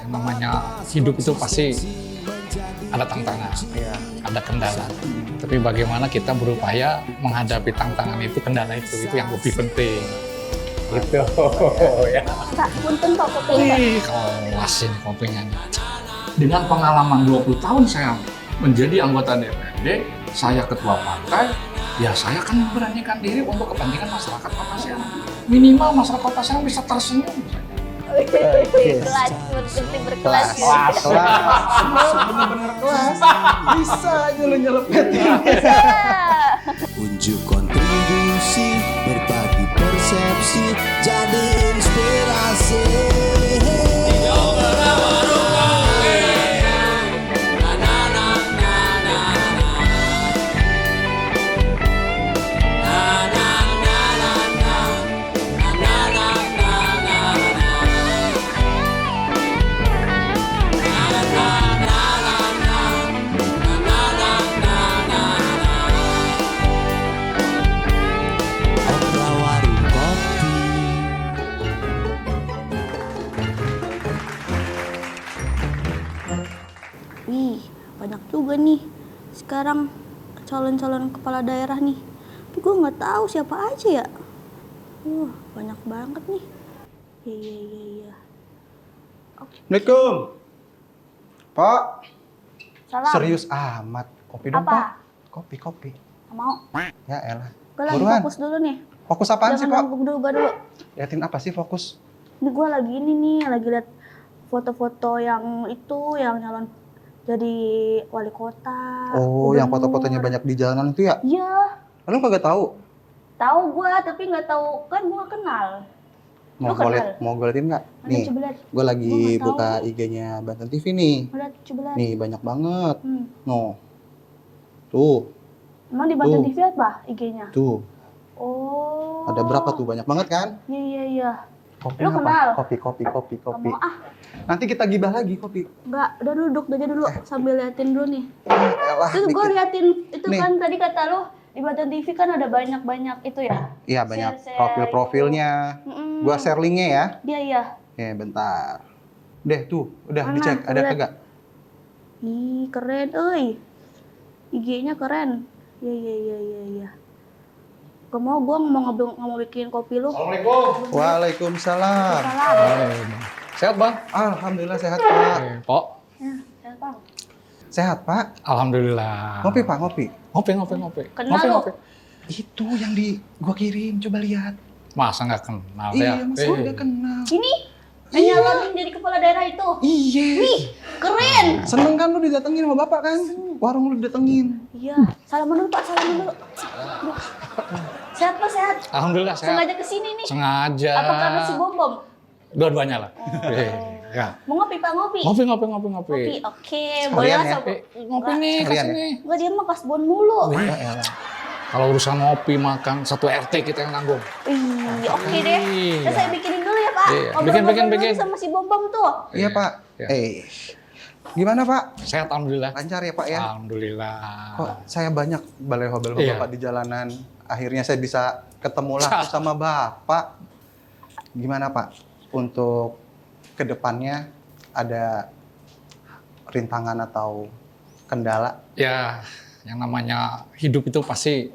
yang namanya hidup itu pasti ada tantangan, ada kendala. Tapi bagaimana kita berupaya menghadapi tantangan itu, kendala itu yang lebih penting. Gitu ya. Pak, punten Pak kopinya. Wih, kelas ini kopinya nih. Dengan pengalaman 20 tahun saya menjadi anggota DPRD, saya ketua partai, ya saya kan memberanikan diri untuk kepentingan masyarakat Kota Serang. Minimal masyarakat Kota Serang bisa tersenyum. Kelas, berarti berkelas. Kelas. Bener-bener kelas. Bisa aja lo nyelepetin. Unjuk kontribusi, berbagi persepsi, jadi inspirasi. Obra warung kopi. Wih, banyak juga nih sekarang calon-calon kepala daerah nih. Tapi gue nggak tahu siapa aja ya. Banyak banget nih. Iya. Oke. Assalamualaikum. Pak, Salam. serius amat. Kopi dong, Apa? Pak. Kopi. Nggak mau. Ya elah. Gue lagi Buruan. fokus dulu nih. Fokus apaan sih, Pak? Ganggu dulu, gue dulu. Liatin apa sih fokus? Ini gue lagi ini nih, lagi liat foto-foto yang itu, yang nyalon jadi wali kota. Oh, yang gubernur. foto-fotonya banyak di jalanan itu ya? Iya, Lu kagak tahu? tahu gue, tapi nggak tahu kan gue kenal. Lu kenal? Mau gue liatin nggak? Mana Nih, coba liat, gue Gua lagi nggak tahu. buka IG-nya Banten TV nih. coba liat. Nih, banyak banget. Hmm. No. Tuh, Emang di Banten Tuh. TV apa IG-nya? tuh. Oh. Ada berapa tuh? Banyak banget kan? Iya. Kopi Lu apa? kenal? Kopi. Nggak mau ah, Nanti kita gibah lagi kopi. nggak, udah duduk aja dulu sambil liatin dulu nih. Elah, Terus gue dikit. liatin itu Nih. kan tadi kata lu di Banten TV kan ada banyak itu ya. Iya, banyak Share-share profil-profilnya. Mm-mm. Gua share linknya ya. Iya. Ya, bentar. Deh, tuh. Udah Mana? dicek. Ada Lihat. kagak? Ih, keren, euy. IG-nya keren. Iya. Gak mau, gue mau bikin kopi lu. Assalamualaikum. Waalaikumsalam. Salam. Sehat bang? Alhamdulillah sehat, Pak. Pok. Ya, sehat, Bang. Sehat, Pak. Alhamdulillah. Ngopi, Pak, ngopi. Ngopi. Kenal lu? Itu yang gua kirim, coba lihat. Masa nggak kenal Iya, ya? masa udah kenal. Ini yang nyalonin jadi kepala daerah itu. Iya. Wih, keren. Seneng kan lu didatengin sama bapak kan? Warung lu didatengin. Iya, salaman dulu Pak, salaman dulu. Sehat Pak, sehat. Alhamdulillah sehat. Sengaja kesini nih. Sengaja. Apa karena si Bom? Dua-duanya lah. Ya. Mau ngopi Pak, ngopi? Ngopi. Ngopi, oke. Sekalian Boleh lah ya. sama. Ngopi nih, Sekalian kasih nih. Enggak, dia mah kasbon mulu. Ya elah. Kalau urusan ngopi, makan, satu RT kita yang nanggung. Ih, oke deh. Iya. Terus saya bikinin dulu ya Pak. Iya, Ngobrol-ngobrol bikin. dulu sama si Bom tuh. Iya, Pak. Ya. Gimana, Pak? Sehat Alhamdulillah. Lancar ya, Pak ya? Alhamdulillah. Kok saya banyak baleho-baleho Iya. Bapak di jalanan. Akhirnya saya bisa ketemu langsung sama Bapak. Gimana, Pak? Untuk kedepannya ada rintangan atau kendala? Ya, yang namanya hidup itu pasti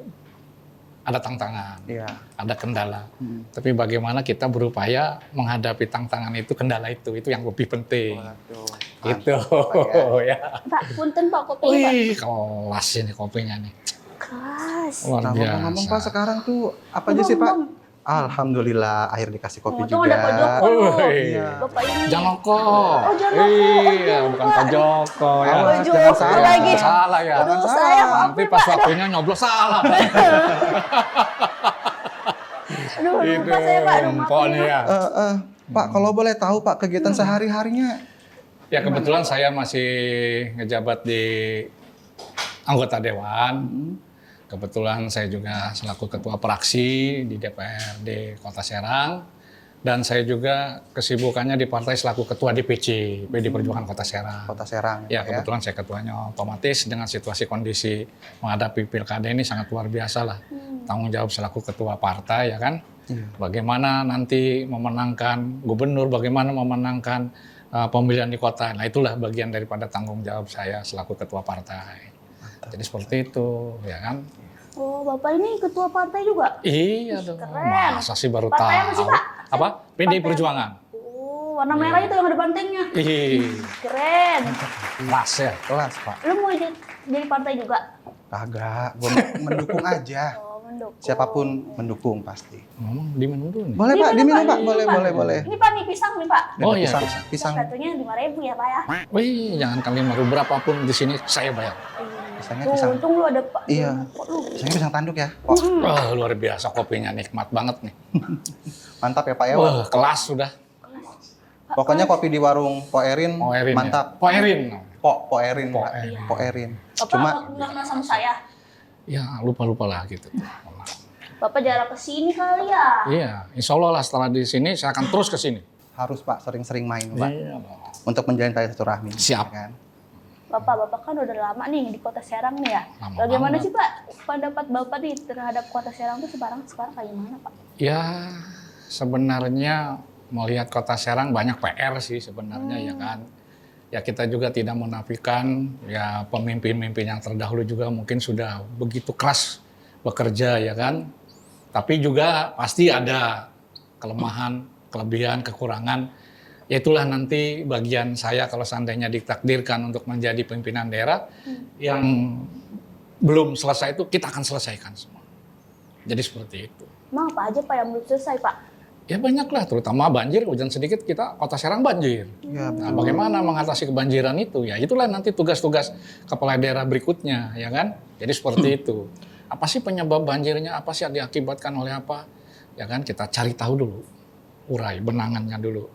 ada tantangan, Iya. ada kendala. Hmm. Tapi bagaimana kita berupaya menghadapi tantangan itu, kendala itu yang lebih penting. Waduh. Gitu Pak, ya. Pak, punten Pak kopinya Pak. Wih, kelas ini kopinya nih. Kelas. Luar Nah, ngomong-ngomong Pak, biasa. sekarang tuh apa aja sih, Pak? Alhamdulillah, akhir dikasih kopi Untung juga. ada Pak Joko lu. Iya. Bapak ini. Janoko. Oh, Janoko. Oh, Iya, Janoko. bukan Pak Joko ya. Awas, Baju jangan aku salah. lagi. Salah ya. Aduh, Jangan saya salah. maaf Nanti ya, pas Pak. waktunya nyoblos salah. Aduh, Itu lupa saya Pak. Aduh, maaf pokoknya ya. ya. Pak, kalau boleh tahu Pak kegiatan sehari-harinya? Ya kebetulan saya masih ngejabat di anggota dewan. Kebetulan saya juga selaku ketua praksi di DPRD Kota Serang. Dan saya juga kesibukannya di partai selaku ketua DPC, PD Perjuangan Kota Serang. Kota Serang. Ya kebetulan saya ketuanya, otomatis dengan situasi kondisi menghadapi pilkada ini sangat luar biasa lah. Tanggung jawab selaku ketua partai ya kan. Iya. Bagaimana nanti memenangkan gubernur, bagaimana memenangkan pemilihan di kota. Nah itulah bagian daripada tanggung jawab saya selaku ketua partai. Jadi seperti itu, ya kan? Oh, Bapak ini ketua partai juga? Iya dong. Keren. Masa sih baru Partai apa sih, tahu? Pak? Apa? PDI Partai Perjuangan. Oh, warna merah itu yang ada bantengnya. Ih, Keren. kelas ya. Kelas, Pak. Lu mau jadi partai juga? Kagak, gue mendukung aja. Oh, mendukung. Siapapun mendukung pasti. Ngomong diminum dulu nih. Boleh, Pak, diminum, Pak. Boleh, boleh, boleh. Ini Pak, nih pisang nih Pak. Oh iya, pisang, pisang. pisang. Satunya 5.000 ya Pak ya. Wih, jangan kalian baru berapapun di sini saya bayar. Pisangnya Tuh, pisang. untung lu ada Pak. Iya. Kok lu? Pisangnya pisang tanduk ya. Oh, Wah, luar biasa kopinya nikmat banget nih. mantap ya, Pak ya. Wah, kelas sudah. Pokoknya kopi di warung Po Erin, Po Erin. mantap. Ya. Po Erin. Po Erin, Po Pak. Erin. Po Erin. Bapak Cuma nggak kenal sama saya. Ya, lupa-lupa lah gitu. Bapak jarang kesini kali ya. Iya, insya Allah lah setelah di sini saya akan terus ke sini. harus, Pak, sering-sering main, Pak. Iya. Untuk menjalin tali silaturahmi. Siap. ya kan? Bapak kan udah lama nih di Kota Serang nih ya. Lama Bagaimana banget. sih Pak pendapat Bapak nih terhadap Kota Serang tuh sekarang kayak gimana Pak? Ya, sebenarnya melihat Kota Serang banyak PR sih sebenarnya ya kan. Ya kita juga tidak menafikan ya pemimpin-pemimpin yang terdahulu juga mungkin sudah begitu keras bekerja ya kan. Tapi juga pasti ada kelemahan, kelebihan, kekurangan. Ya itulah nanti bagian saya kalau seandainya ditakdirkan untuk menjadi pimpinan daerah yang belum selesai itu kita akan selesaikan semua. Jadi seperti itu. Emang apa aja Pak yang belum selesai Pak? Ya banyak lah, terutama banjir, hujan sedikit kita Kota Serang banjir. Ya, Nah, bagaimana mengatasi kebanjiran itu? Ya itulah nanti tugas-tugas kepala daerah berikutnya, ya kan? Jadi seperti itu. Apa sih penyebab banjirnya? Apa sih yang diakibatkan oleh apa? Ya kan kita cari tahu dulu, urai benangannya dulu.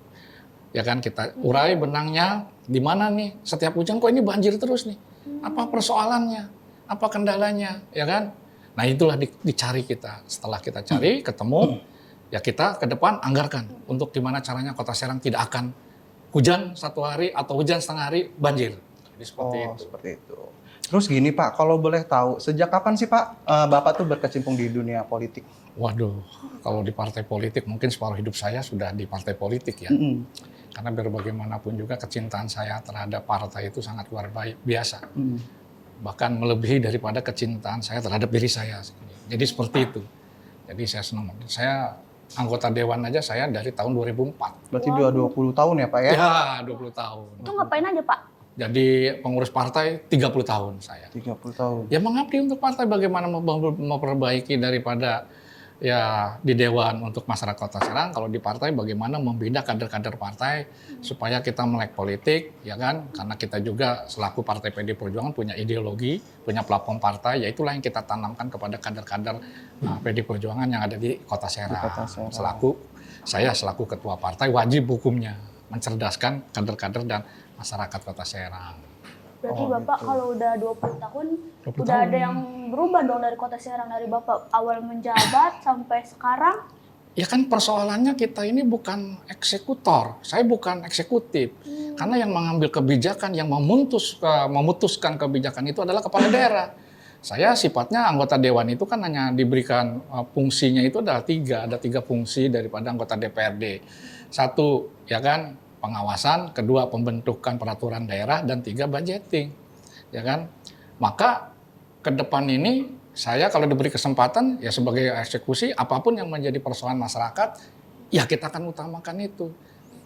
Ya kan kita urai benangnya di mana nih? Setiap hujan kok ini banjir terus nih? Apa persoalannya? Apa kendalanya? Ya kan? Nah itulah dicari kita. Setelah kita cari, ketemu. Ya kita ke depan anggarkan untuk gimana caranya Kota Serang tidak akan hujan satu hari atau hujan setengah hari banjir. Jadi seperti Oh, itu. seperti itu. Terus gini, Pak, kalau boleh tahu, sejak kapan sih, Pak, Bapak tuh berkecimpung di dunia politik? Waduh, kalau di partai politik mungkin separuh hidup saya sudah di partai politik ya. Mm-mm. Karena biar bagaimanapun juga kecintaan saya terhadap partai itu sangat luar biasa. Mm. Bahkan melebihi daripada kecintaan saya terhadap diri saya. Jadi seperti itu. Jadi saya senang. Saya anggota dewan aja saya dari tahun 2004. Berarti udah 20 tahun ya, Pak ya? Ya, 20 tahun. Itu ngapain aja Pak? Jadi pengurus partai 30 tahun saya. 30 tahun. Ya mengabdi untuk partai bagaimana memperbaiki daripada ya di dewan untuk masyarakat Kota Serang, kalau di partai bagaimana membina kader-kader partai supaya kita melek politik, ya kan? Karena kita juga selaku Partai PD Perjuangan punya ideologi, punya platform partai, ya itulah yang kita tanamkan kepada kader-kader PD Perjuangan yang ada di Kota Serang. Kota Serang. Saya selaku ketua partai wajib hukumnya mencerdaskan kader-kader dan masyarakat Kota Serang. Berarti Oh, Bapak gitu. kalau udah 20 tahun 20 udah tahun. ada yang berubah dong dari Kota Serang, dari Bapak awal menjabat sampai sekarang. Ya kan persoalannya kita ini bukan eksekutor, saya bukan eksekutif. Karena yang mengambil kebijakan, yang memutuskan kebijakan itu adalah kepala daerah. Saya sifatnya anggota dewan itu kan hanya diberikan fungsinya itu ada tiga fungsi daripada anggota DPRD. Satu, ya kan, pengawasan, kedua pembentukan peraturan daerah, dan tiga budgeting, ya kan. Maka ke depan ini saya kalau diberi kesempatan ya sebagai eksekusi apapun yang menjadi persoalan masyarakat ya kita akan utamakan itu.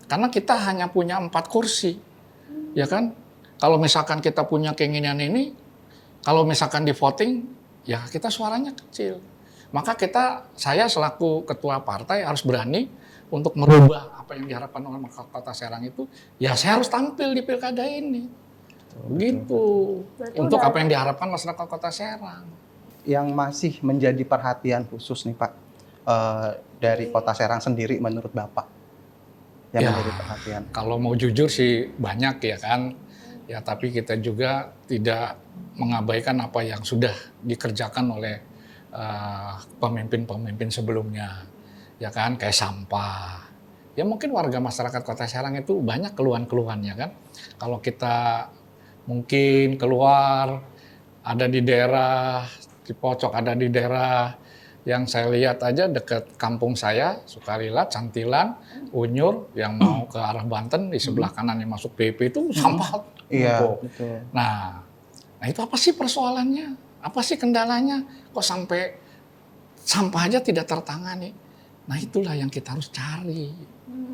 Karena kita hanya punya 4 kursi, ya kan. Kalau misalkan kita punya keinginan ini, kalau misalkan di voting ya kita suaranya kecil. Maka saya selaku ketua partai harus berani untuk merubah apa yang diharapkan oleh Kota Serang itu, ya saya harus tampil di pilkada ini. Gitu. Berarti Untuk udah- apa yang diharapkan masyarakat Kota Serang. Yang masih menjadi perhatian khusus nih, Pak, dari Kota Serang sendiri menurut Bapak? Yang Ya. menjadi perhatian. Kalau mau jujur sih banyak ya kan. Ya tapi kita juga tidak mengabaikan apa yang sudah dikerjakan oleh pemimpin-pemimpin sebelumnya. Ya kan, kayak sampah. Ya mungkin warga masyarakat Kota Serang itu banyak keluhan-keluhannya kan. Kalau kita mungkin keluar, ada di daerah, di pojok ada di daerah, Yang saya lihat aja dekat kampung saya, Sukarila, Cantilan, Unyur, yang mau ke arah Banten, di sebelah kanannya masuk PP itu sampah. Iya, numpuk. betul. Nah itu apa sih persoalannya? Apa sih kendalanya? Kok sampai sampah aja tidak tertangani? Nah itulah yang kita harus cari.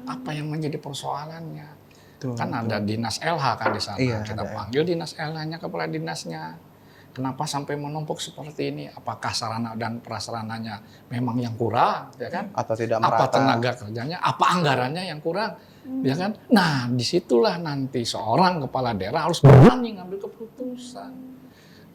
Apa yang menjadi persoalannya? Betul, Kan betul. ada dinas LH kan di sana. Iya, Kita ada. panggil dinas LH-nya, kepala dinasnya. Kenapa sampai menumpuk seperti ini? Apakah sarana dan prasarananya memang yang kurang, ya kan? Atau tidak Apa merata. tenaga kerjanya? Apa anggarannya yang kurang, ya kan? Nah, disitulah nanti seorang kepala daerah harus berani ngambil keputusan.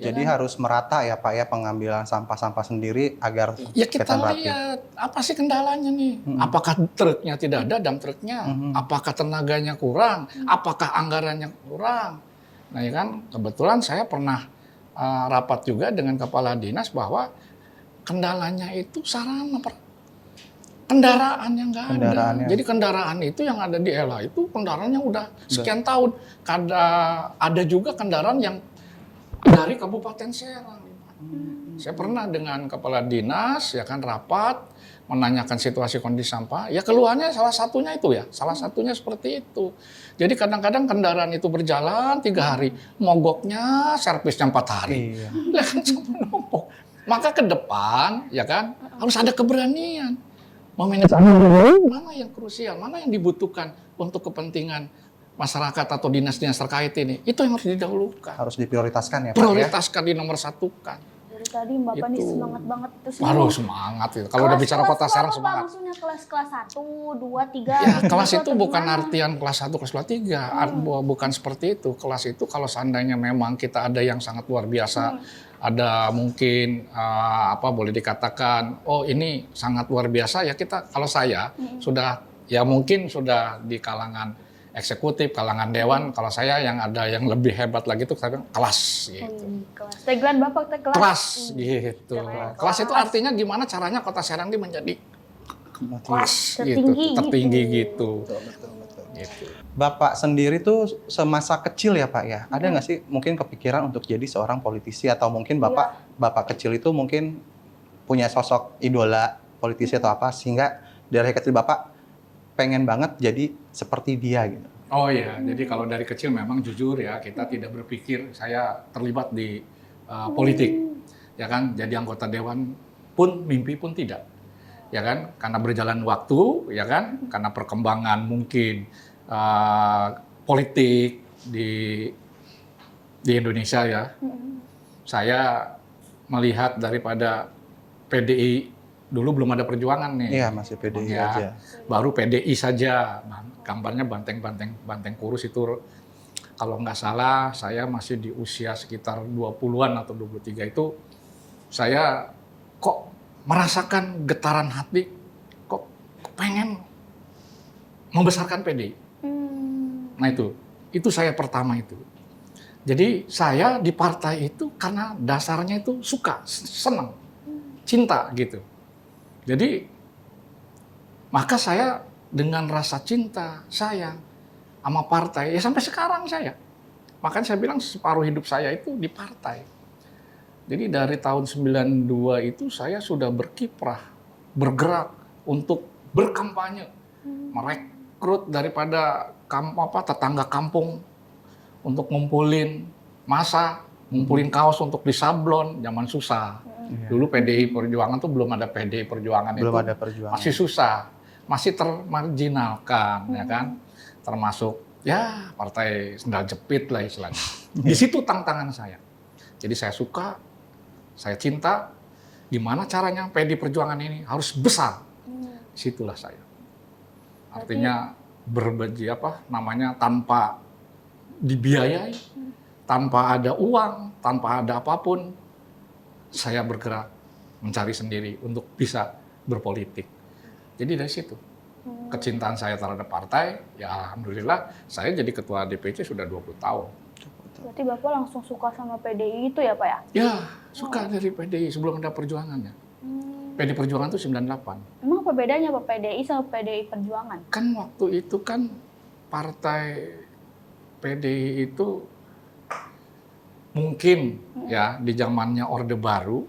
Ya Jadi kan? harus merata ya Pak ya pengambilan sampah-sampah sendiri agar Ya kita kelihatan rapi. lihat apa sih kendalanya nih? Apakah truknya tidak ada, dump truknya? Apakah tenaganya kurang? Apakah anggarannya kurang? Nah ya kan, kebetulan saya pernah rapat juga dengan kepala dinas bahwa kendalanya itu sarana kendaraan yang nggak ada. Kendaraannya. Jadi kendaraan itu yang ada di LH itu kendaraannya udah sekian tahun. Ada juga kendaraan yang dari Kabupaten Serang. Saya pernah dengan kepala dinas, ya kan rapat, menanyakan situasi kondisi sampah. Ya keluhannya salah satunya itu ya, salah satunya seperti itu. Jadi kadang-kadang kendaraan itu berjalan 3 hari, mogoknya servisnya 4 hari. Iya. Lah kan sampai numpuk. Maka ke depan, ya kan, harus ada keberanian. Memanage mana yang krusial, mana yang dibutuhkan untuk kepentingan masyarakat atau dinas-dinas terkait ini. Itu yang harus didahulukan. Harus diprioritaskan ya Pak ya. Prioritaskan, dinomor-satukan. Dari tadi Bapak nih Itu. semangat banget itu semua. Baru semangat itu. Kalau udah bicara kota Serang semangat. Maksudnya kelas-kelas 1, 2, 3. Ya, kelas itu bukan artian kelas 1, kelas 2, 3. Bukan seperti itu. Kelas itu kalau seandainya memang kita ada yang sangat luar biasa, ada mungkin boleh dikatakan, oh ini sangat luar biasa ya kita. Kalau saya sudah ya mungkin sudah di kalangan eksekutif, kalangan dewan. Kalau saya yang ada yang lebih hebat lagi itu saya bilang kelas gitu. Kelas. Tagline Bapak teh kelas. Kelas gitu. Kelas itu artinya gimana caranya kota Serang ini menjadi kelas Tertinggi gitu, tertinggi gitu. Betul. Gitu. Bapak sendiri tuh semasa kecil ya Pak ya, ada nggak sih mungkin kepikiran untuk jadi seorang politisi atau mungkin Bapak kecil itu mungkin punya sosok idola politisi atau apa sehingga dari kecil Bapak pengen banget jadi seperti dia gitu. Oh iya, jadi kalau dari kecil memang jujur ya kita tidak berpikir saya terlibat di politik, ya kan? Jadi anggota dewan pun mimpi pun tidak, ya kan? Karena berjalan waktu, ya kan? Karena perkembangan mungkin politik di Indonesia ya, saya melihat daripada PDI dulu belum ada perjuangan nih. Iya masih PDI Ya, aja. baru PDI saja, gambarnya banteng kurus itu kalau nggak salah saya masih di usia sekitar 20-an atau 23 itu saya kok merasakan getaran hati, kok pengen membesarkan PDI. Nah itu saya pertama itu. Jadi saya di partai itu karena dasarnya itu suka, senang, cinta gitu. Jadi maka saya dengan rasa cinta, sayang sama partai, ya sampai sekarang saya. Makanya saya bilang separuh hidup saya itu di partai. Jadi dari tahun 92 itu saya sudah berkiprah, bergerak untuk berkampanye, merekrut daripada tetangga kampung untuk ngumpulin massa, ngumpulin kaos untuk disablon, zaman susah. Dulu PDI Perjuangan tuh belum ada PDI Perjuangan Belum itu. ada perjuangan. Masih susah, masih termarginalkan, ya kan? Termasuk ya partai sendal jepit lah istilahnya. Di situ tantangan saya. Jadi saya suka, saya cinta. Gimana caranya PDI Perjuangan ini harus besar. Situlah saya. Artinya tanpa dibiayai, tanpa ada uang, tanpa ada apapun. Saya bergerak mencari sendiri untuk bisa berpolitik. Jadi dari situ kecintaan saya terhadap partai, ya alhamdulillah saya jadi ketua DPC sudah 20 tahun. Berarti Bapak langsung suka sama PDI itu ya Pak ya? Ya, suka dari PDI sebelum ada perjuangannya. PDI Perjuangan itu 98. Emang apa bedanya Pak PDI sama PDI Perjuangan? Kan waktu itu kan partai PDI itu mungkin ya di zamannya Orde Baru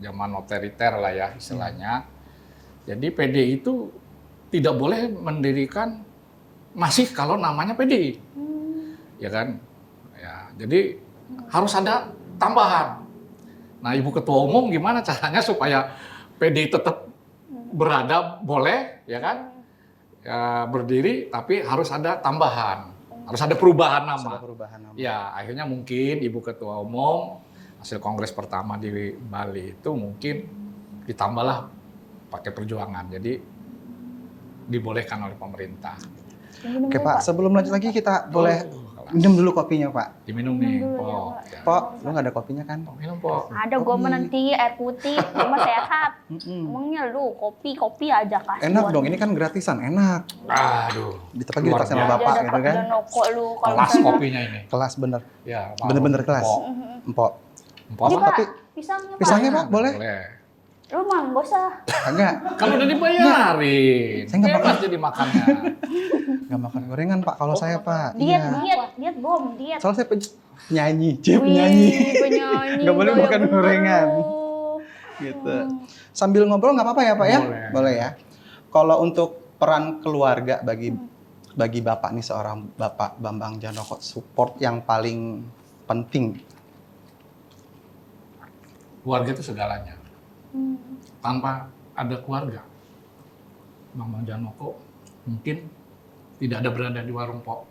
zaman otoriter lah ya istilahnya. Jadi PDI itu tidak boleh mendirikan masih kalau namanya PDI, ya kan? Ya, jadi harus ada tambahan. Nah, Ibu Ketua Umum gimana caranya supaya PDI tetap berada boleh, ya kan? Ya, berdiri, tapi harus ada tambahan, harus ada perubahan nama. Ada perubahan nama. Ya, akhirnya mungkin Ibu Ketua Umum hasil kongres pertama di Bali itu mungkin ditambahlah pakai perjuangan. Jadi dibolehkan oleh pemerintah. Oke Pak, sebelum lanjut lagi kita boleh kelas. minum dulu kopinya Pak. Diminum nih, Minum dulu ya, Pok. Pak. Ya. Pok, lu nggak ada kopinya kan? Minum, Pok. Ada gue mah nanti air putih, gue mah sehat. Mm-mm. Emangnya lu kopi aja kasih. Enak dong, ini kan gratisan, enak. Aduh. Ditebak Luar sama biasa. Bapak gitu kan. Noko lu kalau Kelas misalnya- kopinya ini. Kelas bener, Ya, bener-bener kelas. Empok. Empok. Empok Ini apa? Pak, tapi pisangnya Pak. pisangnya Pak, boleh? Boleh. Lu mah gak usah. Enggak, Kalau udah dibayarin, Saya nggak bebas jadi makannya. nggak makan gorengan Pak kalau saya Pak. Diet, Iya. diet bom, diet. Soalnya saya nyanyi, Cip Wih, nyanyi. penyanyi. Nggak boleh gaya makan bener gorengan. lu. Gitu. Sambil ngobrol nggak apa-apa ya Pak ya? Boleh. Boleh ya. Kalau untuk peran keluarga bagi Bapak nih seorang Bapak Bambang Janoko, support yang paling penting. Keluarga itu segalanya. Tanpa ada keluarga, Bambang Janoko mungkin tidak ada berada di warung Pok.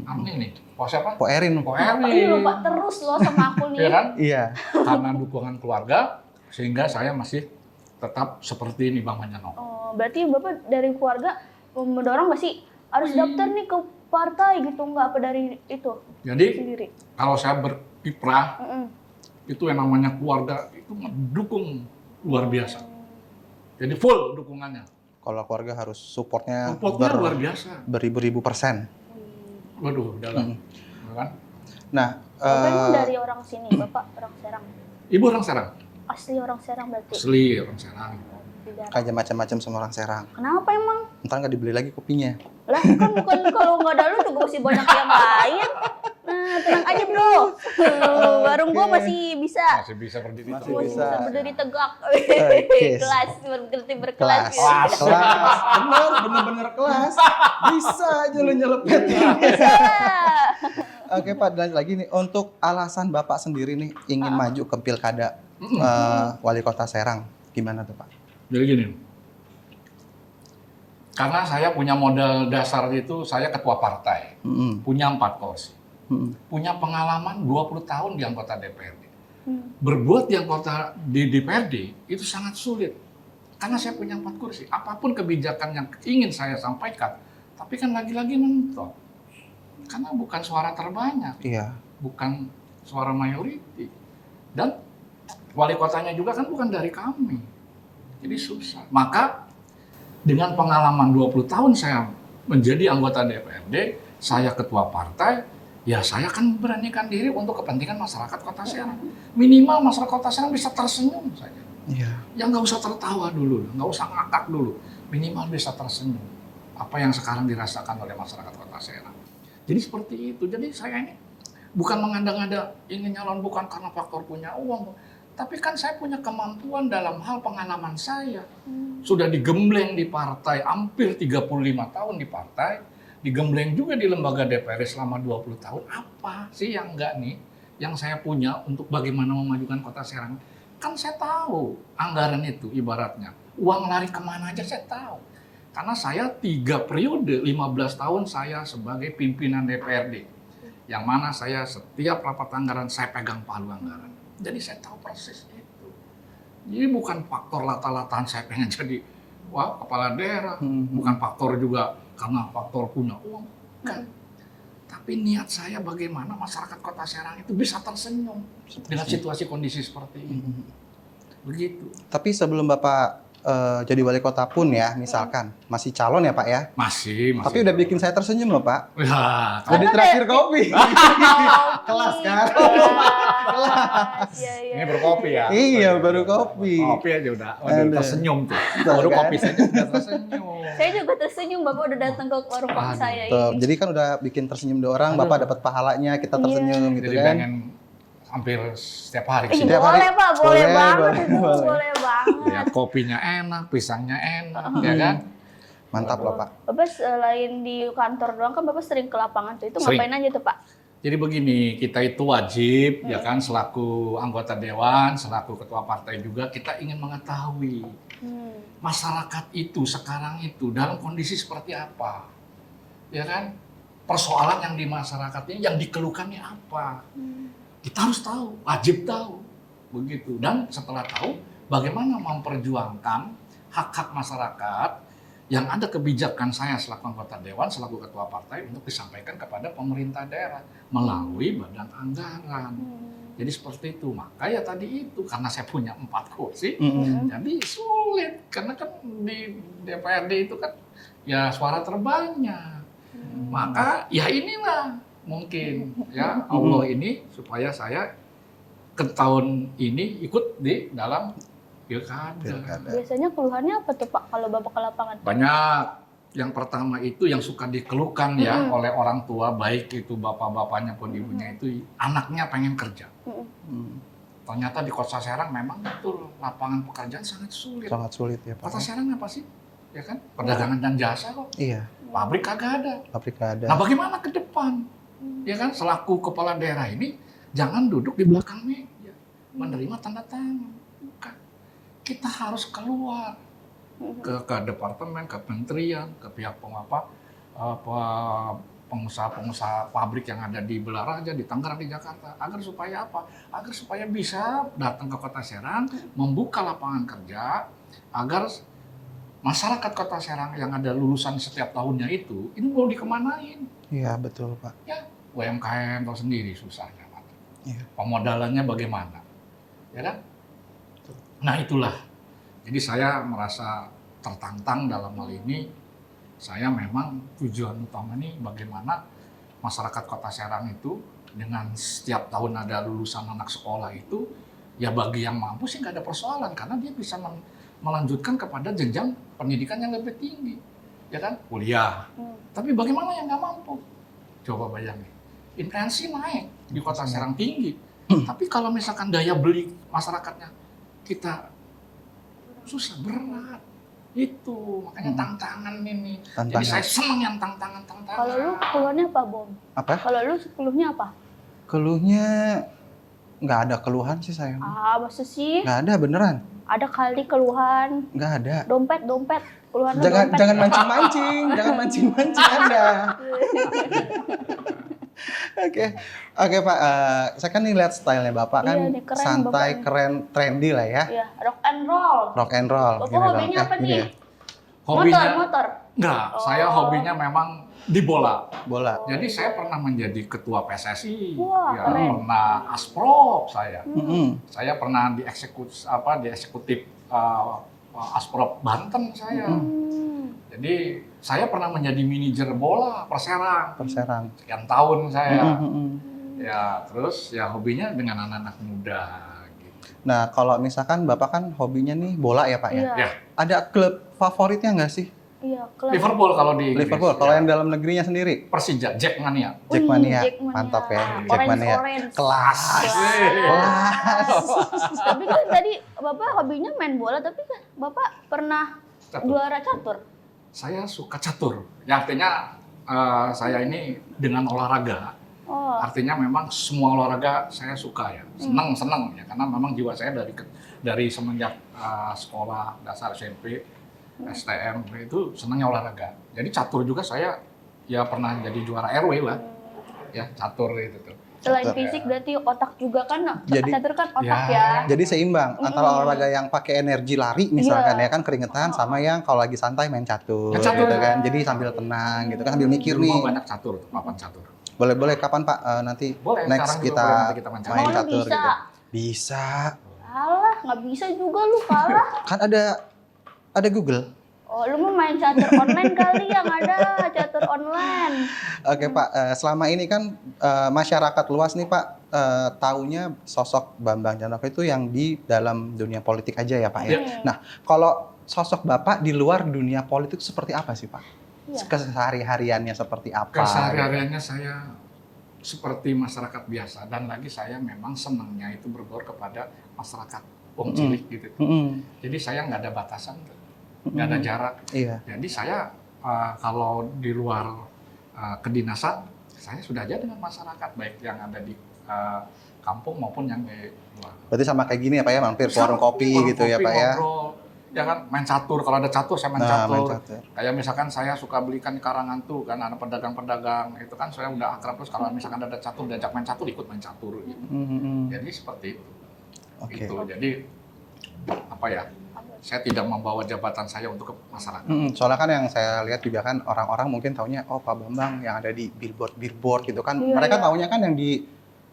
Amin nih. Pok siapa? Pak Erin. Pok Ini Eri. lupa terus lo sama aku Iya nih. kan? Iya. Karena dukungan keluarga, sehingga saya masih tetap seperti ini Bambang Janoko. Oh, berarti Bapak dari keluarga mendorong gak sih harus daftar nih ke partai gitu, nggak apa dari itu Jadi sendiri? kalau saya berkiprah, Mm-mm. itu yang namanya keluarga itu mendukung luar biasa. Jadi full dukungannya. Kalau keluarga harus supportnya Supportnya luar biasa. beribu-ribu persen. Waduh, dalam. Kan? Nah, Bapak emang dari orang sini, Bapak orang Serang. Ibu orang Serang. Asli orang Serang berarti. Asli orang Serang. Di daerah. kayak macam-macam sama orang Serang. Kenapa emang? Ntar nggak dibeli lagi kopinya. Lah kan bukan kalau nggak ada lu juga masih banyak yang lain. Nah, tenang aja bro. Warung gua masih bisa. Masih bisa berdiri. Masih terus. bisa. berdiri tegak. Oke. Kelas, berarti berkelas. Kelas. gitu. Kelas. Bener-bener kelas. Bisa aja lu nyelepet. Bisa. Oke Pak, dan lagi nih untuk alasan Bapak sendiri nih ingin maju ke pilkada wali kota Serang, gimana tuh Pak? Jadi gini, karena saya punya modal dasar itu, saya ketua partai, punya 4 kursi, punya pengalaman 20 tahun di anggota DPRD. Berbuat di anggota di DPRD itu sangat sulit, karena saya punya 4 kursi. Apapun kebijakan yang ingin saya sampaikan, tapi kan lagi-lagi mentok, karena bukan suara terbanyak, Iya. bukan suara mayoriti, dan wali kotanya juga kan bukan dari kami. Jadi susah. Maka dengan pengalaman 20 tahun saya menjadi anggota DPRD, saya ketua partai, ya saya akan beranikan diri untuk kepentingan masyarakat Kota Serang. Minimal masyarakat Kota Serang bisa tersenyum saja. Iya. Yang nggak usah tertawa dulu, nggak usah ngakak dulu. Minimal bisa tersenyum. Apa yang sekarang dirasakan oleh masyarakat Kota Serang. Jadi seperti itu. Jadi saya ini bukan mengada-ngada ingin nyalon bukan karena faktor punya uang. Tapi kan saya punya kemampuan dalam hal pengalaman saya. Sudah digembleng di partai, hampir 35 tahun di partai. Digembleng juga di lembaga DPR selama 20 tahun. Apa sih yang enggak nih, yang saya punya untuk bagaimana memajukan Kota Serang? Kan saya tahu anggaran itu ibaratnya. Uang lari kemana aja saya tahu. Karena saya 3 periode, 15 tahun saya sebagai pimpinan DPRD. Yang mana saya setiap rapat anggaran saya pegang palu anggaran. Jadi saya tahu persis itu. Jadi bukan faktor lata-lataan saya pengen jadi kepala daerah. Bukan faktor juga karena faktor punya uang. Bukan. Tapi niat saya bagaimana masyarakat Kota Serang itu bisa tersenyum dengan situasi kondisi seperti ini. Begitu. Tapi sebelum Bapak jadi wali kota pun ya, misalkan masih calon ya Pak ya. Masih. Tapi udah bikin saya tersenyum loh Pak. Ya, Udah ditraktir kopi. Kelas kan? Kelas. Iya, iya. ini berkopi ya. Iya, baru kopi. Kopi aja udah. Waduh, Aduh. tersenyum tuh. Tuh, Baru kan? kopi saja udah tersenyum. Saya juga tersenyum Bapak udah datang ke warung kopi Aduh, saya Tuh, ini. jadi kan udah bikin tersenyum dua orang, Bapak dapat pahalanya, kita tersenyum gitu Jadi kan. pengen hampir setiap hari Ih, sih. Setiap hari? boleh Pak, boleh Boleh, banget boleh, itu, boleh. boleh banget. Ya, kopinya enak, pisangnya enak, ya kan? Mantap loh Pak. Bapak selain di kantor doang kan Bapak sering ke lapangan tuh. Itu Sering. ngapain aja tuh Pak? Jadi begini, kita itu wajib, ya kan, selaku anggota dewan, selaku ketua partai juga, kita ingin mengetahui masyarakat itu sekarang itu dalam kondisi seperti apa, ya kan? Persoalan yang di masyarakat ini, yang dikeluhkannya apa? Kita harus tahu, wajib tahu, begitu. Dan setelah tahu, bagaimana memperjuangkan hak-hak masyarakat yang ada kebijakan saya selaku anggota dewan, selaku ketua partai untuk disampaikan kepada pemerintah daerah melalui badan anggaran. Jadi seperti itu. Maka ya tadi itu, karena saya punya 4 kursi, jadi sulit. Karena kan di DPRD itu kan ya suara terbanyak. Maka ya inilah mungkin ya Allah ini supaya saya ke tahun ini ikut di dalam pilkada. Biasanya keluhannya apa tuh Pak kalau Bapak ke lapangan? Banyak. Yang pertama itu yang suka dikeluhkan ya oleh orang tua, baik itu bapak-bapaknya pun ibunya itu, anaknya pengen kerja. Ternyata di Kota Serang memang betul lapangan pekerjaan sangat sulit. Sangat sulit ya Pak. Kota Serang apa sih? Ya kan? Perdagangan dan jasa kok. Iya, Pabrik kagak ada. pabrik ada. Nah, bagaimana ke depan? Ya kan, selaku kepala daerah ini jangan duduk di belakang meja menerima tanda tangan. Bukan. Kita harus keluar ke departemen, ke kementerian, ke pihak pengusaha-pengusaha pabrik yang ada di Belaraja, di Tangerang, di Jakarta, agar supaya apa? Agar supaya bisa datang ke Kota Serang, membuka lapangan kerja, agar masyarakat Kota Serang yang ada lulusan setiap tahunnya itu, ini mau dikemanain? Iya, betul Pak. Ya, UMKM tahu sendiri susahnya. Iya. Pemodalannya bagaimana? Ya kan? Nah itulah. Jadi saya merasa tertantang dalam hal ini. Saya memang tujuan utama ini bagaimana masyarakat Kota Serang itu dengan setiap tahun ada lulusan anak sekolah itu, ya bagi yang mampu sih nggak ada persoalan karena dia bisa melanjutkan kepada jenjang pendidikan yang lebih tinggi, ya kan, kuliah. Tapi bagaimana yang nggak mampu? Coba bayangin, inflasi naik di Kota Serang tinggi, tapi kalau misalkan daya beli masyarakatnya kita susah, berat. Itu makanya tantangan ini. Jadi Tantangan. saya senang yang tantangan. Kalau lu keluhannya apa, Bom? Apa? Kalau lu keluhnya apa? Keluhnya nggak ada keluhan sih saya. Ah, masa sih? Nggak ada beneran. Ada kali keluhan. Nggak ada. Dompet. Keluhan lu Jangan dompet. jangan mancing-mancing, jangan mancing-mancing Anda. Oke Pak, saya kan nih lihat stylenya Bapak kan Iya, nih, keren santai, Bapak. keren, trendy lah ya. Iya, rock and roll. Rock and roll. Bapak gini dong. hobinya apa Gini nih? ya, Hobinya Motor. enggak, saya hobinya memang di bola. bola. Jadi saya pernah menjadi ketua PSSI, Wah, ya, keren. pernah asprop saya. Saya pernah di eksekutif asprop Banten saya. Jadi saya pernah menjadi manajer bola Perserang. Perserang. Sekian tahun saya. Mm-mm. Ya, terus ya hobinya dengan anak-anak muda gitu. Nah kalau misalkan Bapak kan hobinya nih bola ya Pak ya. Iya. Ya, Ada klub favoritnya nggak sih? Iya, klub. Liverpool kalau di Inggris. Liverpool. Kalau Ya. yang dalam negerinya sendiri? Persija, Jackmania. Jackmania. Jackmania. Mantap ya. Orange, Jackmania. orange. Kelas. Kelas. Tapi kan tadi Bapak hobinya main bola, tapi kan Bapak pernah Catur. juara catur. Saya suka catur. Ya artinya saya ini dengan olahraga. Oh, Artinya memang semua olahraga saya suka ya. Senang ya karena memang jiwa saya dari semenjak sekolah dasar SMP, STM itu senangnya olahraga. Jadi catur juga saya ya pernah jadi juara RW lah. Ya, catur itu tuh. selain Catur. fisik berarti otak juga kan. Jadi- Catur kan otak Ya. ya. Jadi seimbang antara olahraga yang pakai energi lari misalkan ya kan keringetan sama yang kalau lagi santai main catur, Ya, catur. gitu kan. Jadi sambil tenang gitu kan sambil mikir Di nih. rumah banyak catur, papan catur. Boleh kapan Pak nanti Boleh, next sekarang juga kita boleh nanti kita main main catur. catur Bisa. gitu. Bisa. Alah, nggak bisa juga lu kalah. Kan ada Google. Oh, lu mau main catur online kali yang ada catur online. Oke Pak, selama ini kan masyarakat luas nih Pak taunya sosok Bambang Chandra itu yang di dalam dunia politik aja ya Pak ya. Nah, kalau sosok Bapak di luar dunia politik seperti apa sih Pak? Iya. Kesehari-hariannya seperti apa? Kesehari-hariannya saya seperti masyarakat biasa, dan lagi saya memang senangnya itu berbaur kepada masyarakat wong cilik gitu. Jadi saya nggak ada batasan, nggak ada jarak. Iya. Jadi saya kalau di luar kedinasan, saya sudah aja dengan masyarakat, baik yang ada di kampung maupun yang di luar. Berarti sama kayak gini ya Pak ya, mampir ke warung kopi gitu ya Pak ya. Ngobrol, ya kan, main catur. Kalau ada catur saya main Nah, catur. main catur. Kayak misalkan saya suka belikan di Karangan tuh kan ada pedagang-pedagang, itu kan saya udah akrab, terus kalau misalkan ada catur diajak main catur, ikut main catur gitu. Jadi seperti itu. Oke. Gitu. Jadi apa ya? Saya tidak membawa jabatan saya untuk ke masyarakat. Soalnya kan yang saya lihat juga kan orang-orang mungkin taunya oh Pak Bambang yang ada di billboard gitu kan. Iya, Mereka iya. taunya kan yang di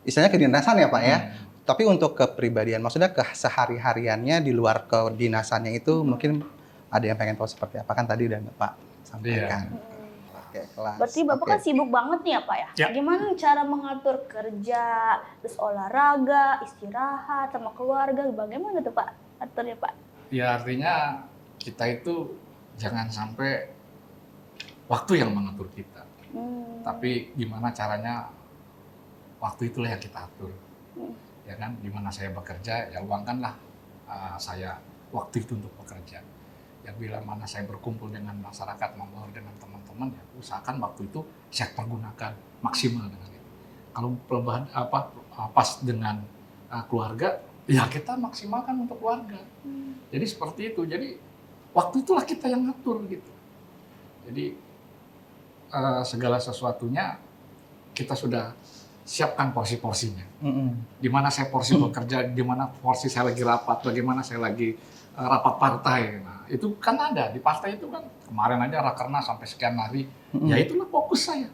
istilahnya kedinasan ya Pak ya. Tapi untuk kepribadian, maksudnya ke sehari-hariannya di luar kedinasannya itu mungkin ada yang pengen tahu seperti apa kan tadi udah Pak sampaikan. Oke, kelas. Berarti Bapak Oke. kan sibuk banget nih ya Pak ya? Ya. Gimana cara mengatur kerja, terus olahraga, istirahat, sama keluarga, bagaimana tuh Pak aturnya Pak? Ya artinya kita itu jangan sampai waktu yang mengatur kita. Tapi gimana caranya waktu itulah yang kita atur. Ya kan, dimana saya bekerja, ya luangkanlah saya waktu itu untuk bekerja. Ya bila mana saya berkumpul dengan masyarakat, membaur dengan teman-teman, ya usahakan waktu itu saya pergunakan maksimal dengan itu. Kalau perubahan pas dengan keluarga, ya kita maksimalkan untuk keluarga. Jadi seperti itu. Jadi waktu itulah kita yang ngatur gitu. Jadi segala sesuatunya kita sudah siapkan porsi-porsinya. Di mana saya porsi bekerja, di mana porsi saya lagi rapat, bagaimana saya lagi rapat partai. Nah, itu kan ada di partai itu kan kemarin aja rakernas sampai sekian hari. Ya itulah fokus saya.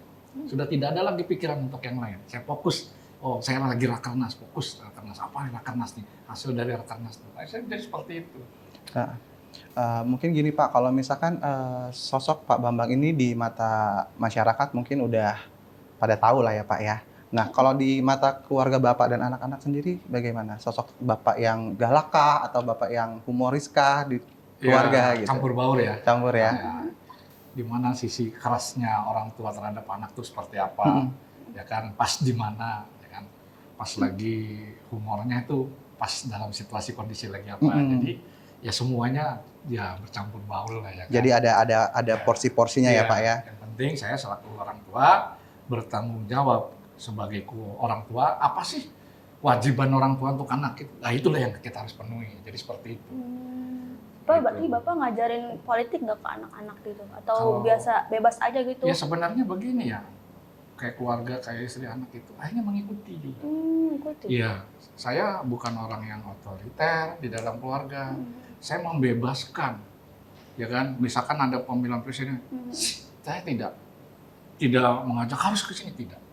Sudah tidak ada lagi pikiran untuk yang lain. Saya fokus. Oh, saya lagi rakernas, fokus rakernas. Apa rakernas nih? Hasil dari rakernas. Nah, saya jadi seperti itu. Nah, mungkin gini Pak, kalau misalkan sosok Pak Bambang ini di mata masyarakat mungkin udah pada tahu lah ya Pak ya. Nah, kalau di mata keluarga Bapak dan anak-anak sendiri bagaimana? Sosok Bapak yang galak kah atau Bapak yang humoris kah di keluarga gitu? Campur baur ya. Campur ya. Nah, di mana sisi kerasnya orang tua terhadap anak itu seperti apa? Ya kan, pas di mana, ya kan? Pas lagi humornya itu pas dalam situasi kondisi lagi apa. Jadi ya semuanya ya bercampur baur lah ya kan. Jadi ada porsi-porsinya ya Pak ya. Yang penting saya selaku orang tua bertanggung jawab sebagai orang tua, apa sih kewajiban orang tua untuk anak itu? Nah itulah yang kita harus penuhi. Jadi seperti itu. Pak, berarti Bapak ngajarin politik nggak ke anak-anak gitu? Atau Kalau- biasa bebas aja gitu? Ya sebenarnya begini ya, kayak keluarga, kayak istri anak itu akhirnya mengikuti juga. Ikuti. Iya, saya bukan orang yang otoriter di dalam keluarga. Saya membebaskan, ya kan. Misalkan ada pemilihan presiden, saya tidak mengajak harus ke sini, tidak.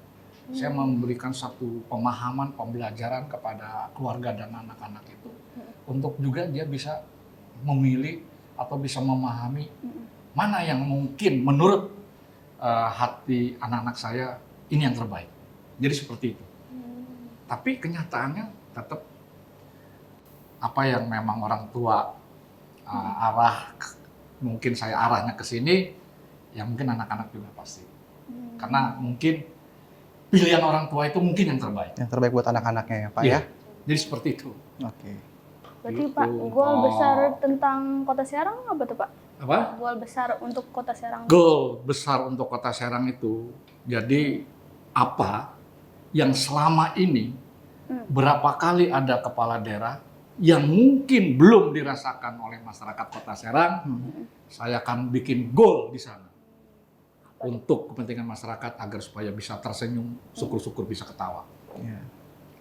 Saya memberikan satu pemahaman, pembelajaran kepada keluarga dan anak-anak itu untuk juga dia bisa memilih atau bisa memahami mana yang mungkin menurut hati anak-anak saya ini yang terbaik. Jadi seperti itu. Tapi kenyataannya tetap apa yang memang orang tua mungkin saya arahnya ke sini, ya mungkin anak-anak juga pasti. Karena mungkin pilihan orang tua itu mungkin yang terbaik. Yang terbaik buat anak-anaknya ya Pak Iya. ya. Jadi seperti itu. Oke. Berarti Gitu. Pak, goal besar tentang Kota Serang apa tuh Pak? Apa? Goal besar untuk Kota Serang. Goal besar untuk Kota Serang itu, jadi apa yang selama ini berapa kali ada kepala daerah yang mungkin belum dirasakan oleh masyarakat Kota Serang, saya akan bikin goal di sana untuk kepentingan masyarakat agar supaya bisa tersenyum, syukur-syukur bisa ketawa. Iya.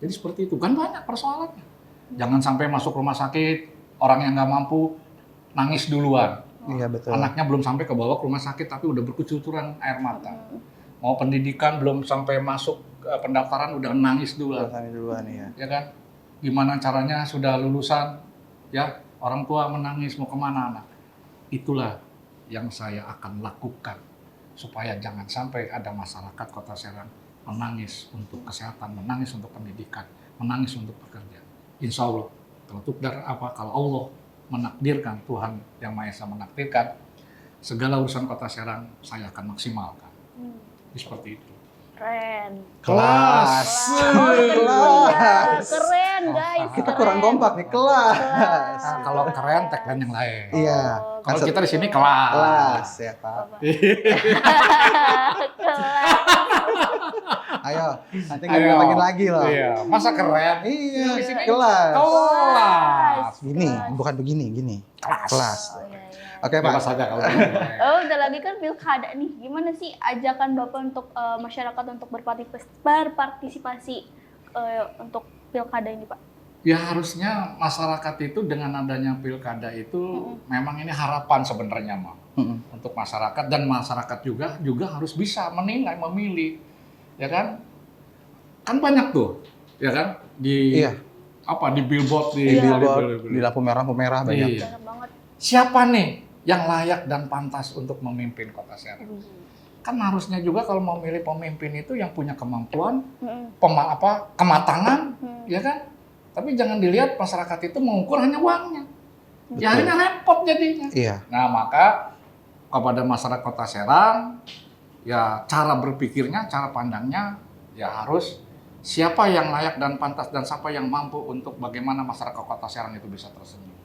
Jadi seperti itu, kan banyak persoalannya. Jangan sampai masuk rumah sakit, orang yang nggak mampu nangis duluan. Iya betul. Anaknya belum sampai ke bawah ke rumah sakit tapi udah berkucuran air mata. Mau pendidikan belum sampai masuk pendaftaran udah nangis duluan. Duluan ya. Ya kan? Gimana caranya sudah lulusan, ya orang tua menangis mau kemana anak. Itulah yang saya akan lakukan supaya jangan sampai ada masyarakat Kota Serang menangis untuk kesehatan, menangis untuk pendidikan, menangis untuk bekerja. Insya Allah, kalau Allah menakdirkan, Tuhan yang Maha Esa menakdirkan, segala urusan Kota Serang saya akan maksimalkan. Seperti itu. Keren. Kelas. Oh, Kelas. keren guys. Kita keren. kurang kompak nih, kelas. Nah, kalau keren tagline yang lain. Iya. Kalau Kan kita di sini kelas. kelas ya, Pak. Ayo, nanti Ayo. ngomongin lagi loh. Iya, masa keren? Iya, Di sini kelas. Kelas. Gini, bukan begini, gini. Kelas. Oh, iya, iya. Oke, Pak. Bebas aja kalau gitu. Oh, udah lagi kan pilkada nih. Gimana sih ajakan Bapak untuk masyarakat untuk berpartisipasi untuk pilkada ini, Pak? Ya harusnya masyarakat itu dengan adanya pilkada itu memang ini harapan sebenarnya mah untuk masyarakat, dan masyarakat juga harus bisa menilai, memilih, ya kan? Kan banyak tuh, ya kan? Di Iya. apa di billboard Di billboard, di lampu merah banyak. Iya. Banyak banget. Siapa nih yang layak dan pantas untuk memimpin Kota Serang? Kan harusnya juga kalau mau milih pemimpin itu yang punya kemampuan, kematangan, ya kan? Tapi jangan dilihat masyarakat itu mengukur hanya uangnya. Ya akhirnya repot jadinya. Iya. Nah, maka kepada masyarakat Kota Serang, ya cara berpikirnya, cara pandangnya, ya harus siapa yang layak dan pantas dan siapa yang mampu untuk bagaimana masyarakat Kota Serang itu bisa tersenyum.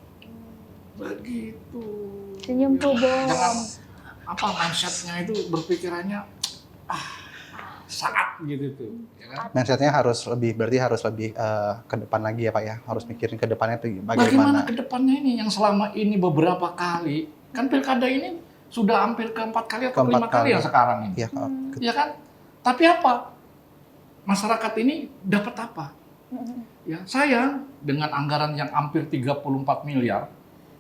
Begitu. Senyum tuh, Bos. Jangan mindsetnya itu berpikirannya saat gitu tuh, ya kan? Mindsetnya berarti harus lebih ke depan lagi ya, Pak ya. Harus mikirin ke depannya tuh Bagaimana bagaimana. ke depannya ini yang selama ini beberapa kali, kan pilkada ini sudah hampir keempat kali atau Keempat kelima kali kali. yang sekarang ini. Iya, Pak. Ya kan? Tapi apa? Masyarakat ini dapat apa? Ya, sayang dengan anggaran yang hampir 34 miliar,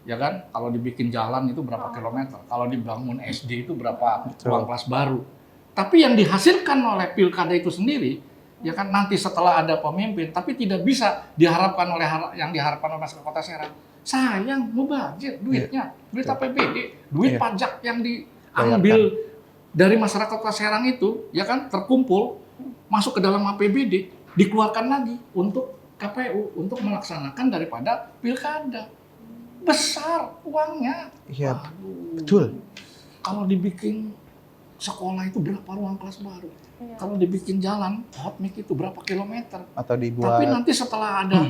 ya kan? Kalau dibikin jalan itu berapa kilometer? Kalau dibangun SD itu berapa Betul. ruang kelas baru? Tapi yang dihasilkan oleh pilkada itu sendiri, ya kan nanti setelah ada pemimpin, tapi tidak bisa diharapkan oleh yang diharapkan oleh masyarakat Kota Serang. Sayang, mubazir duitnya, duit APBD, duit Iya. pajak yang diambil dari masyarakat Kota Serang itu, ya kan terkumpul masuk ke dalam APBD, dikeluarkan lagi untuk KPU untuk melaksanakan daripada pilkada. Besar uangnya. Iya, Aduh. betul. Kalau dibikin sekolah itu berapa ruang kelas baru? Iya. Kalau dibikin jalan, hotmix itu berapa kilometer? Atau dibuat Tapi nanti setelah ada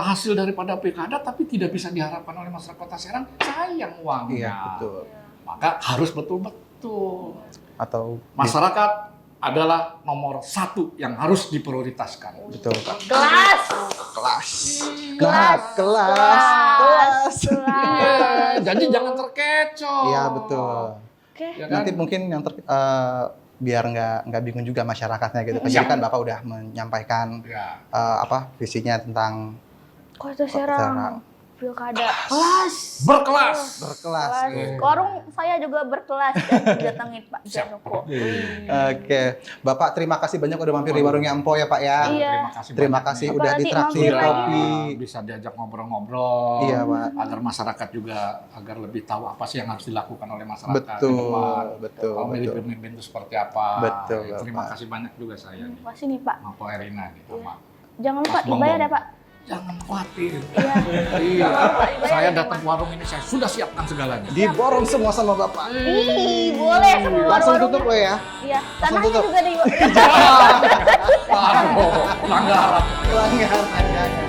hasil daripada pilkada, tapi tidak bisa diharapkan oleh masyarakat Kota Serang, sayang uangnya. Iya, betul. Maka harus betul-betul. Atau Masyarakat adalah nomor satu yang harus diprioritaskan. betul, Pak. Kelas. Kelas. Kelas. Kelas. Iya, jadi jangan terkecoh. Iya, betul. Oke. Ya kan? Nanti mungkin yang biar nggak bingung juga masyarakatnya gitu. Jadi kan Bapak udah menyampaikan Ya. visinya tentang Kota Serang. Serang. Pilkada. Kelas. Berkelas. berkelas. Kelas. Warung saya juga berkelas dan didatengin Pak Janoko. Oke, Bapak terima kasih banyak udah mampir di warungnya Empo ya Pak ya. Iya. Terima banyak kasih nih. udah Apalagi ditraktir mampir lagi kopi. Bisa diajak ngobrol-ngobrol. Iya, Pak. Agar masyarakat juga agar lebih tahu apa sih yang harus dilakukan oleh masyarakat. ke Betul, depan. betul, Kalau milih betul. pemimpin itu seperti apa. Betul, Ya, terima Bapak. kasih banyak juga saya nih. Makasih nih Pak. Sama Pak Erina nih. Sama. Jangan lupa Mas Bongbong. dibayar ya Pak. Jangan khawatir. Iya. Iya. dibayar Saya ya, datang Mas. ke warung ini saya sudah siapkan segalanya. Diborong semua sama Bapak. Ih, boleh sama Langsung warung-warung. tutup lo ya. Iya, tanahnya tutup. juga di Aduh, pelanggaran. Pelanggaran.